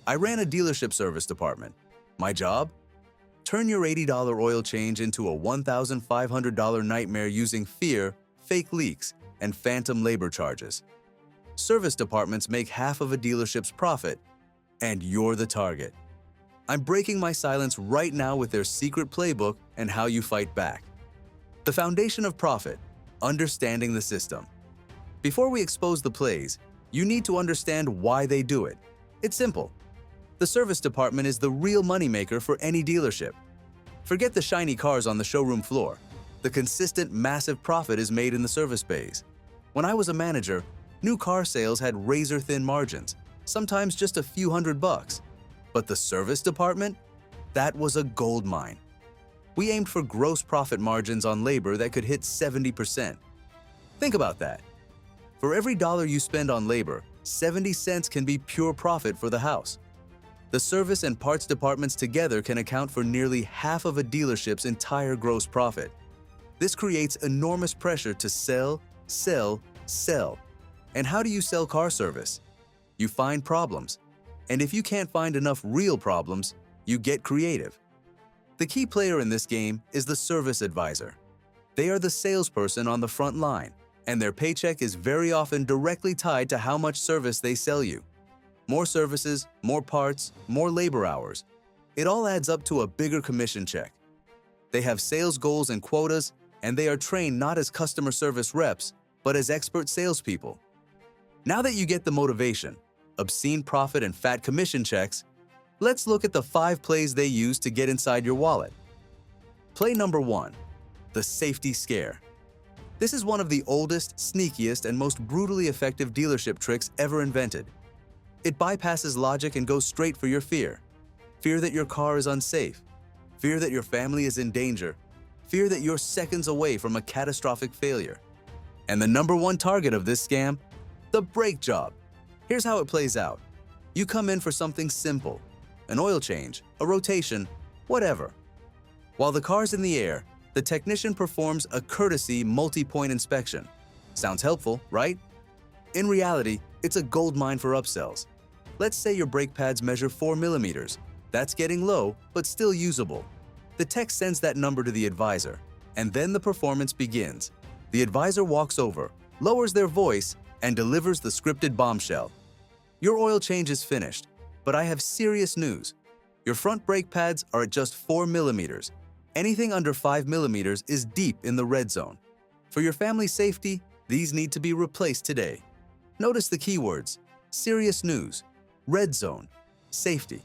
I ran a dealership service department. My job? Turn your $80 oil change into a $1,500 nightmare using fear, fake leaks, and phantom labor charges. Service departments make half of a dealership's profit, and you're the target. I'm breaking my silence right now with their secret playbook and how you fight back. The foundation of profit: understanding the system. Before we expose the plays, you need to understand why they do it. It's simple. The service department is the real moneymaker for any dealership. Forget the shiny cars on the showroom floor. The consistent, massive profit is made in the service bays. When I was a manager, new car sales had razor-thin margins, sometimes just a few $100. But the service department? That was a gold mine. We aimed for gross profit margins on labor that could hit 70%. Think about that. For every dollar you spend on labor, 70 cents can be pure profit for the house. The service and parts departments together can account for nearly half of a dealership's entire gross profit. This creates enormous pressure to sell, sell, sell. And how do you sell car service? You find problems. And if you can't find enough real problems, you get creative. The key player in this game is the service advisor. They are the salesperson on the front line, and their paycheck is very often directly tied to how much service they sell you. More services, more parts, more labor hours. It all adds up to a bigger commission check. They have sales goals and quotas, and they are trained not as customer service reps, but as expert salespeople. Now that you get the motivation, obscene profit and fat commission checks, let's look at the 5 plays they use to get inside your wallet. Play number 1, the safety scare. This is one of the oldest, sneakiest, and most brutally effective dealership tricks ever invented. It bypasses logic and goes straight for your fear. Fear that your car is unsafe. Fear that your family is in danger. Fear that you're seconds away from a catastrophic failure. And the number 1 target of this scam? The brake job. Here's how it plays out. You come in for something simple, an oil change, a rotation, whatever. While the car's in the air, the technician performs a courtesy multi-point inspection. Sounds helpful, right? In reality, it's a goldmine for upsells. Let's say your brake pads measure 4 millimeters. That's getting low, but still usable. The tech sends that number to the advisor, and then the performance begins. The advisor walks over, lowers their voice, and delivers the scripted bombshell. Your oil change is finished, but I have serious news. Your front brake pads are at just 4 millimeters. Anything under 5 millimeters is deep in the red zone. For your family's safety, these need to be replaced today. Notice the keywords: serious news, red zone, safety.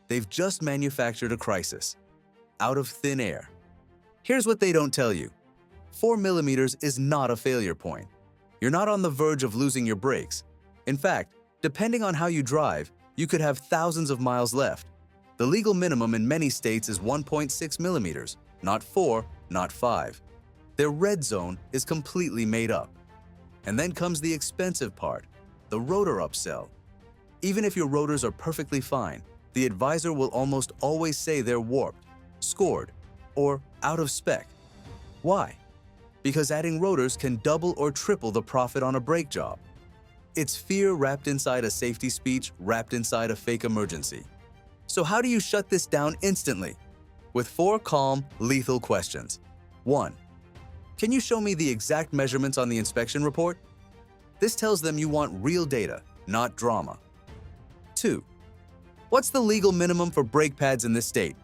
They've just manufactured a crisis. Out of thin air. Here's what they don't tell you. 4 millimeters is not a failure point. You're not on the verge of losing your brakes. In fact, depending on how you drive, you could have thousands of miles left. The legal minimum in many states is 1.6 millimeters, not 4, not 5. Their red zone is completely made up. And then comes the expensive part, the rotor upsell. Even if your rotors are perfectly fine, the advisor will almost always say they're warped, scored, or out of spec. Why? Because adding rotors can double or triple the profit on a brake job. It's fear wrapped inside a safety speech wrapped inside a fake emergency. So how do you shut this down instantly? With 4 calm, lethal questions. 1. Can you show me the exact measurements on the inspection report? This tells them you want real data, not drama. 2. What's the legal minimum for brake pads in this state?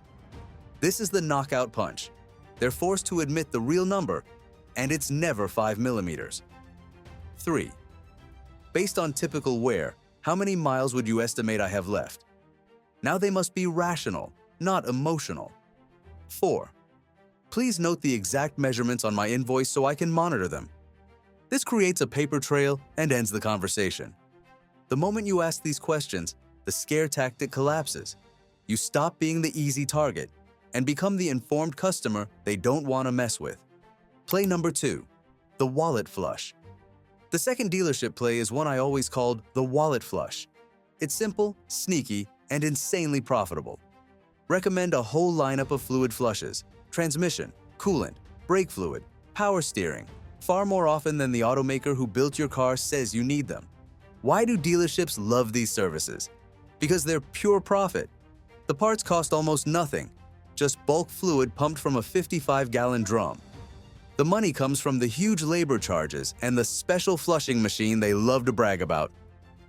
This is the knockout punch. They're forced to admit the real number, and it's never 5 millimeters. 3. Based on typical wear, how many miles would you estimate I have left? Now they must be rational, not emotional. 4. Please note the exact measurements on my invoice so I can monitor them. This creates a paper trail and ends the conversation. The moment you ask these questions, the scare tactic collapses. You stop being the easy target and become the informed customer they don't want to mess with. Play number 2, the wallet flush. The second dealership play is one I always called the wallet flush. It's simple, sneaky, and insanely profitable. Recommend a whole lineup of fluid flushes: transmission, coolant, brake fluid, power steering, far more often than the automaker who built your car says you need them. Why do dealerships love these services? Because they're pure profit. The parts cost almost nothing, just bulk fluid pumped from a 55-gallon drum. The money comes from the huge labor charges and the special flushing machine they love to brag about.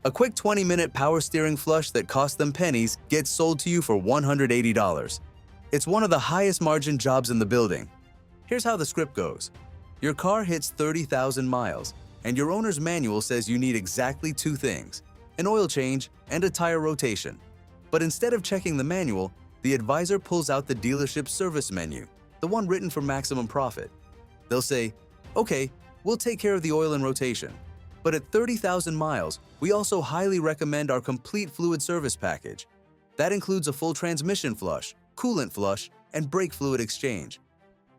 A quick 20-minute power steering flush that cost them pennies gets sold to you for $180. It's one of the highest margin jobs in the building. Here's how the script goes. Your car hits 30,000 miles, and your owner's manual says you need exactly two things, an oil change and a tire rotation. But instead of checking the manual, the advisor pulls out the dealership's service menu, the one written for maximum profit. They'll say, okay, we'll take care of the oil and rotation. But at 30,000 miles, we also highly recommend our complete fluid service package. That includes a full transmission flush, coolant flush, and brake fluid exchange.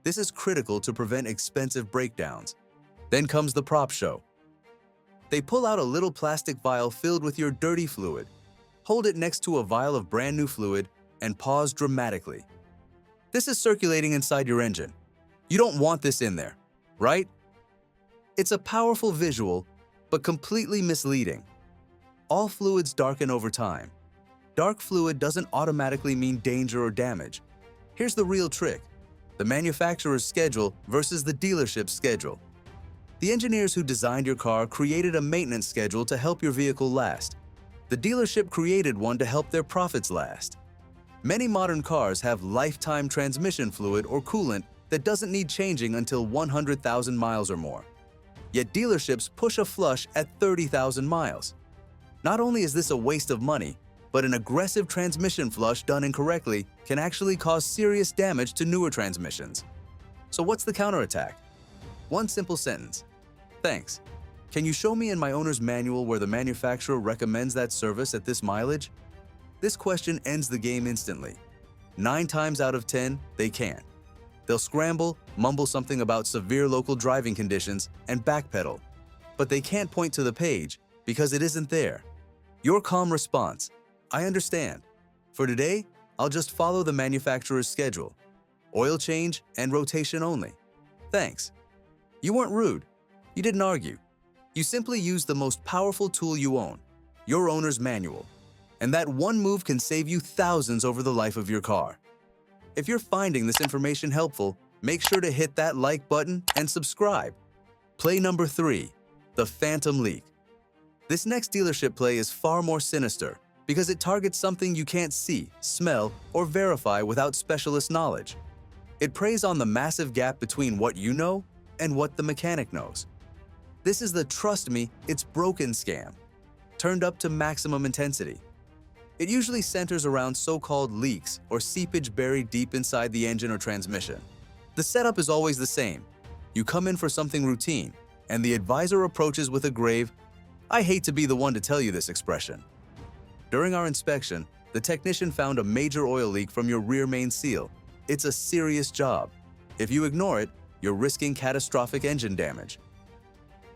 This is critical to prevent expensive breakdowns. Then comes the prop show. They pull out a little plastic vial filled with your dirty fluid, hold it next to a vial of brand new fluid, and pause dramatically. This is circulating inside your engine. You don't want this in there, right? It's a powerful visual, but completely misleading. All fluids darken over time. Dark fluid doesn't automatically mean danger or damage. Here's the real trick: the manufacturer's schedule versus the dealership's schedule. The engineers who designed your car created a maintenance schedule to help your vehicle last. The dealership created one to help their profits last. Many modern cars have lifetime transmission fluid or coolant that doesn't need changing until 100,000 miles or more. Yet dealerships push a flush at 30,000 miles. Not only is this a waste of money, but an aggressive transmission flush done incorrectly can actually cause serious damage to newer transmissions. So what's the counterattack? One simple sentence. Thanks. Can you show me in my owner's manual where the manufacturer recommends that service at this mileage? This question ends the game instantly. 9 times out of 10, they can't. They'll scramble, mumble something about severe local driving conditions, and backpedal. But they can't point to the page because it isn't there. Your calm response: I understand. For today, I'll just follow the manufacturer's schedule. Oil change and rotation only. Thanks. You weren't rude. You didn't argue. You simply used the most powerful tool you own, your owner's manual. And that one move can save you thousands over the life of your car. If you're finding this information helpful, make sure to hit that like button and subscribe. Play number 3, the phantom leak. This next dealership play is far more sinister because it targets something you can't see, smell, or verify without specialist knowledge. It preys on the massive gap between what you know and what the mechanic knows. This is the trust me, it's broken scam, turned up to maximum intensity. It usually centers around so-called leaks or seepage buried deep inside the engine or transmission. The setup is always the same. You come in for something routine, and the advisor approaches with a grave, "I hate to be the one to tell you this expression." During our inspection, the technician found a major oil leak from your rear main seal. It's a serious job. If you ignore it, you're risking catastrophic engine damage.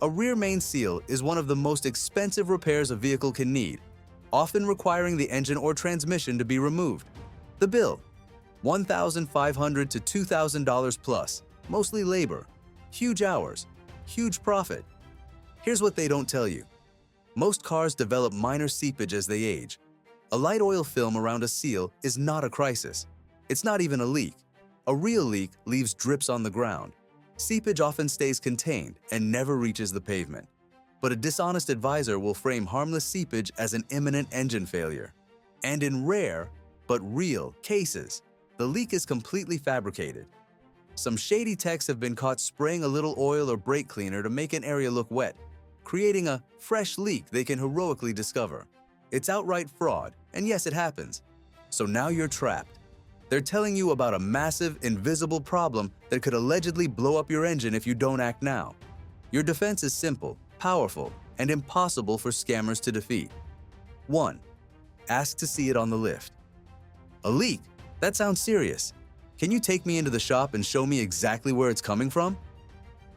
A rear main seal is one of the most expensive repairs a vehicle can need, often requiring the engine or transmission to be removed. The bill: $1,500 to $2,000 plus, mostly labor, huge hours, huge profit. Here's what they don't tell you. Most cars develop minor seepage as they age. A light oil film around a seal is not a crisis. It's not even a leak. A real leak leaves drips on the ground. Seepage often stays contained and never reaches the pavement. But a dishonest advisor will frame harmless seepage as an imminent engine failure. And in rare, but real, cases, the leak is completely fabricated. Some shady techs have been caught spraying a little oil or brake cleaner to make an area look wet, creating a fresh leak they can heroically discover. It's outright fraud, and yes, it happens. So now you're trapped. They're telling you about a massive, invisible problem that could allegedly blow up your engine if you don't act now. Your defense is simple, powerful, and impossible for scammers to defeat. 1. Ask to see it on the lift. A leak? That sounds serious. Can you take me into the shop and show me exactly where it's coming from?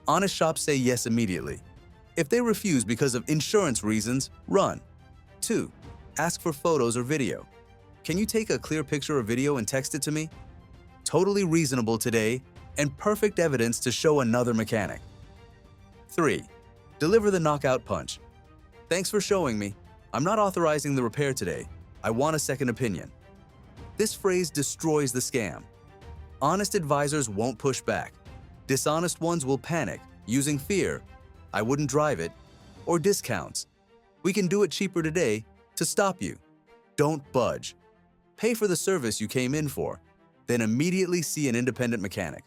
Honest shops say yes immediately. If they refuse because of insurance reasons, run. 2. Ask for photos or video. Can you take a clear picture or video and text it to me? Totally reasonable today and perfect evidence to show another mechanic. 3. Deliver the knockout punch. Thanks for showing me. I'm not authorizing the repair today. "I want a second opinion." This phrase destroys the scam. Honest advisors won't push back. Dishonest ones will panic, using fear, "I wouldn't drive it," or discounts, "We can do it cheaper today," to stop you. Don't budge. Pay for the service you came in for, then immediately see an independent mechanic.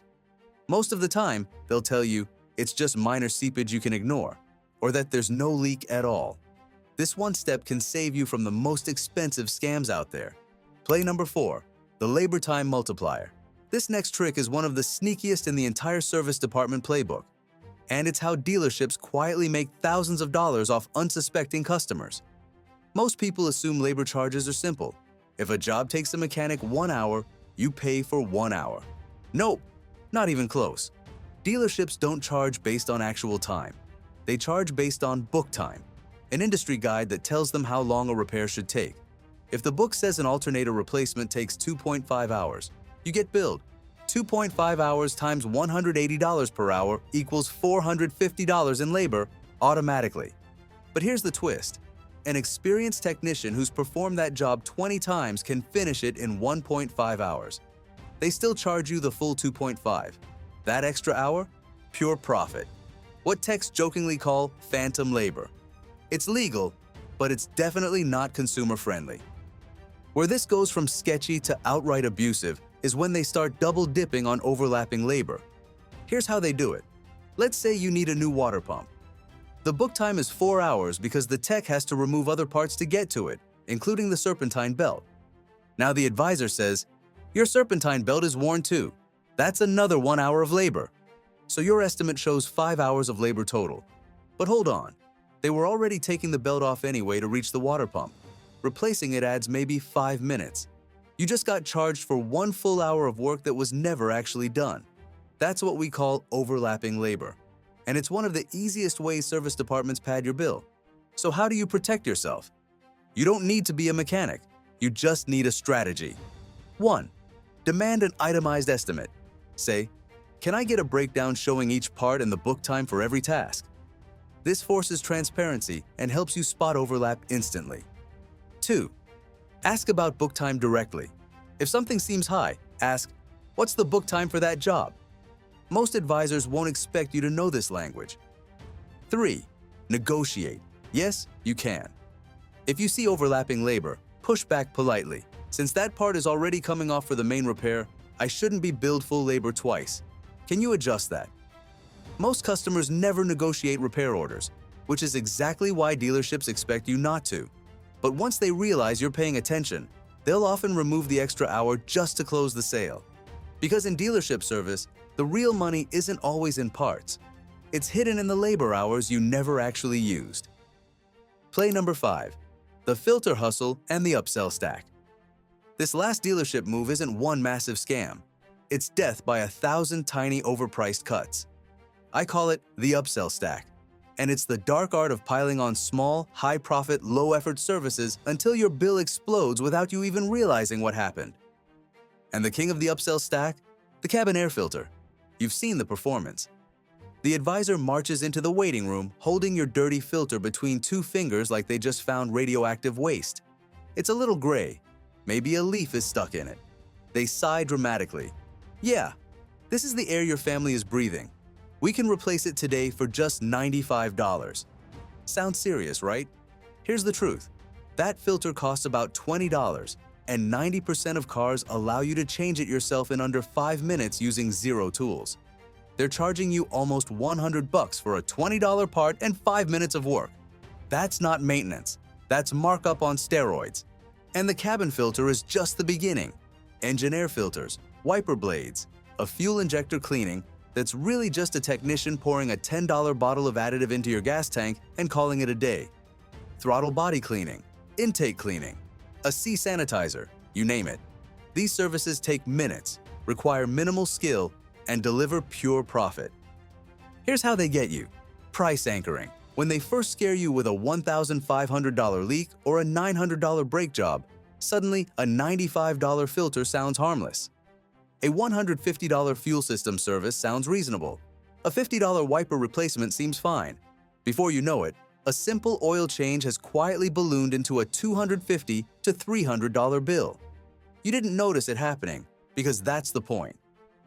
Most of the time, they'll tell you it's just minor seepage you can ignore, or that there's no leak at all. This one step can save you from the most expensive scams out there. Play number 4, the labor time multiplier. This next trick is one of the sneakiest in the entire service department playbook, and it's how dealerships quietly make thousands of dollars off unsuspecting customers. Most people assume labor charges are simple. If a job takes a mechanic 1 hour, you pay for 1 hour. Nope, not even close. Dealerships don't charge based on actual time. They charge based on book time, an industry guide that tells them how long a repair should take. If the book says an alternator replacement takes 2.5 hours, you get billed. 2.5 hours times $180 per hour equals $450 in labor automatically. But here's the twist. An experienced technician who's performed that job 20 times can finish it in 1.5 hours. They still charge you the full 2.5. That extra hour? Pure profit. What techs jokingly call phantom labor. It's legal, but it's definitely not consumer-friendly. Where this goes from sketchy to outright abusive is when they start double-dipping on overlapping labor. Here's how they do it. Let's say you need a new water pump. The book time is 4 hours because the tech has to remove other parts to get to it, including the serpentine belt. Now the advisor says, "Your serpentine belt is worn too. That's another 1 hour of labor." So your estimate shows 5 hours of labor total. But hold on, they were already taking the belt off anyway to reach the water pump. Replacing it adds maybe 5 minutes. You just got charged for 1 full hour of work that was never actually done. That's what we call overlapping labor. And it's one of the easiest ways service departments pad your bill. So how do you protect yourself? You don't need to be a mechanic. You just need a strategy. 1. Demand an itemized estimate. Say, "Can I get a breakdown showing each part and the book time for every task?" This forces transparency and helps you spot overlap instantly. 2. Ask about book time directly. If something seems high, ask, "What's the book time for that job?" Most advisors won't expect you to know this language. 3. Negotiate. Yes, you can. If you see overlapping labor, push back politely. "Since that part is already coming off for the main repair, I shouldn't be billed full labor twice. Can you adjust that?" Most customers never negotiate repair orders, which is exactly why dealerships expect you not to. But once they realize you're paying attention, they'll often remove the extra hour just to close the sale. Because in dealership service, the real money isn't always in parts. It's hidden in the labor hours you never actually used. Play number 5, the filter hustle and the upsell stack. This last dealership move isn't one massive scam. It's death by 1,000 tiny overpriced cuts. I call it the upsell stack, and it's the dark art of piling on small, high-profit, low-effort services until your bill explodes without you even realizing what happened. And the king of the upsell stack? The cabin air filter. You've seen the performance. The advisor marches into the waiting room holding your dirty filter between 2 fingers like they just found radioactive waste. It's a little gray. Maybe a leaf is stuck in it. They sigh dramatically. "Yeah, this is the air your family is breathing. We can replace it today for just $95. Sounds serious, right? Here's the truth. That filter costs about $20, and 90% of cars allow you to change it yourself in under 5 minutes using 0 tools. They're charging you almost $100 for a $20 part and 5 minutes of work. That's not maintenance. That's markup on steroids. And the cabin filter is just the beginning. Engine air filters, wiper blades, a fuel injector cleaning that's really just a technician pouring a $10 bottle of additive into your gas tank and calling it a day. Throttle body cleaning, intake cleaning, a sea sanitizer, you name it. These services take minutes, require minimal skill, and deliver pure profit. Here's how they get you. Price anchoring. When they first scare you with a $1,500 leak or a $900 brake job, suddenly a $95 filter sounds harmless. A $150 fuel system service sounds reasonable. A $50 wiper replacement seems fine. Before you know it, a simple oil change has quietly ballooned into a $250 to $300 bill. You didn't notice it happening, because that's the point.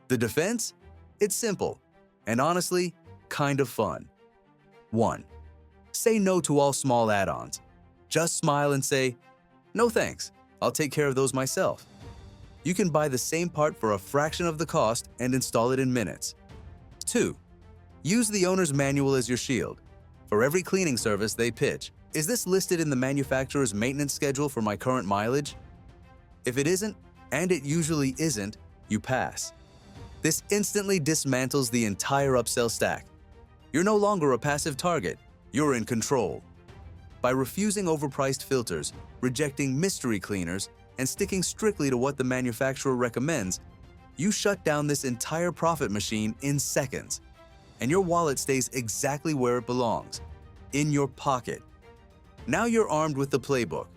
The defense? It's simple, and honestly, kind of fun. 1. Say no to all small add-ons. Just smile and say, "No thanks, I'll take care of those myself." You can buy the same part for a fraction of the cost and install it in minutes. 2. Use the owner's manual as your shield. For every cleaning service they pitch, is this listed in the manufacturer's maintenance schedule for my current mileage? If it isn't, and it usually isn't, you pass. This instantly dismantles the entire upsell stack. You're no longer a passive target, you're in control. By refusing overpriced filters, rejecting mystery cleaners, and sticking strictly to what the manufacturer recommends, you shut down this entire profit machine in seconds. And your wallet stays exactly where it belongs, in your pocket. Now you're armed with the playbook.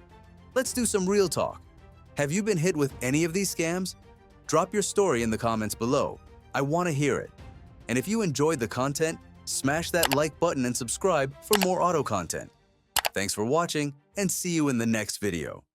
Let's do some real talk. Have you been hit with any of these scams? Drop your story in the comments below. I want to hear it. And if you enjoyed the content, smash that like button and subscribe for more auto content. Thanks for watching, and see you in the next video.